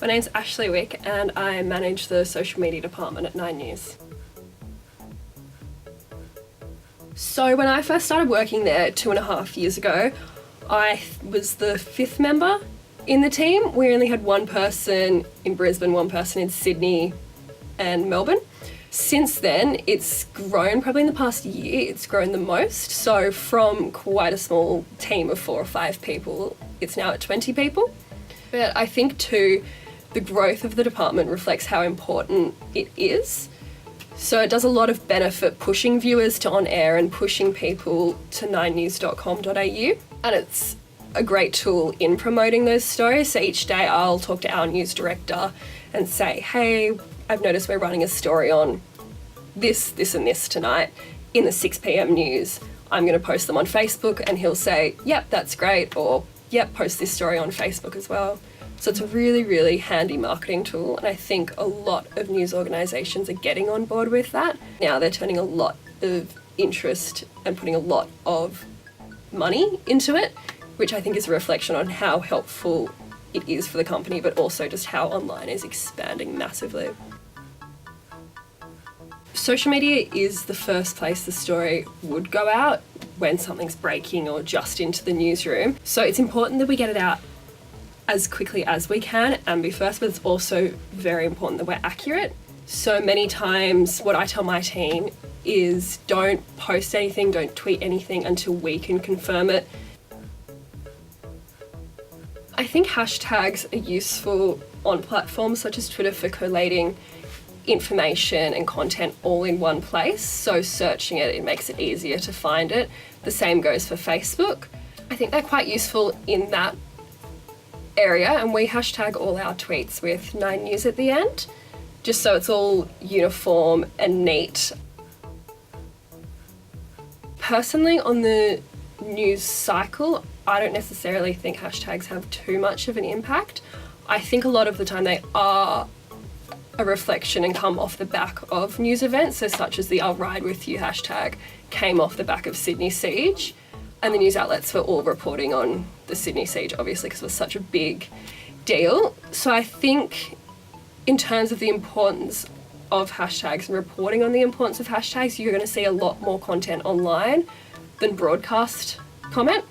My name's Ashley Wick and I manage the social media department at 9 News. So when I first started working there 2.5 years ago, I was the 5th member in the team. We only had one person in Brisbane, one person in Sydney and Melbourne. Since then, it's grown, probably in the past year, it's grown the most. So from quite a small team of 4 or 5 people, it's now at 20 people. But I think too, the growth of the department reflects how important it is. So it does a lot of benefit pushing viewers to on air and pushing people to 9news.com.au. And it's a great tool in promoting those stories. So each day I'll talk to our news director and say, hey, I've noticed we're running a story on this, this and this tonight in the 6 p.m. news. I'm going to post them on Facebook, and he'll say, yep, that's great, or yep, post this story on Facebook as well. So it's a really, really handy marketing tool, and I think a lot of news organisations are getting on board with that. Now they're turning a lot of interest and putting a lot of money into it, which I think is a reflection on how helpful it is for the company, but also just how online is expanding massively. Social media is the first place the story would go out when something's breaking or just into the newsroom. So it's important that we get it out as quickly as we can and be first, but it's also very important that we're accurate. So many times what I tell my team is don't post anything, don't tweet anything until we can confirm it. I think hashtags are useful on platforms such as Twitter for collating information and content all in one place. So searching it, it makes it easier to find it. The same goes for Facebook. I think they're quite useful in that area, and we hashtag all our tweets with 9 News at the end, just so it's all uniform and neat. Personally, on the news cycle, I don't necessarily think hashtags have too much of an impact. I think a lot of the time they are a reflection and come off the back of news events, so such as the I'll Ride With You hashtag came off the back of Sydney Siege, and the news outlets were all reporting on the Sydney Siege, obviously, because it was such a big deal. So I think in terms of the importance of hashtags and reporting on the importance of hashtags, you're going to see a lot more content online than broadcast comment.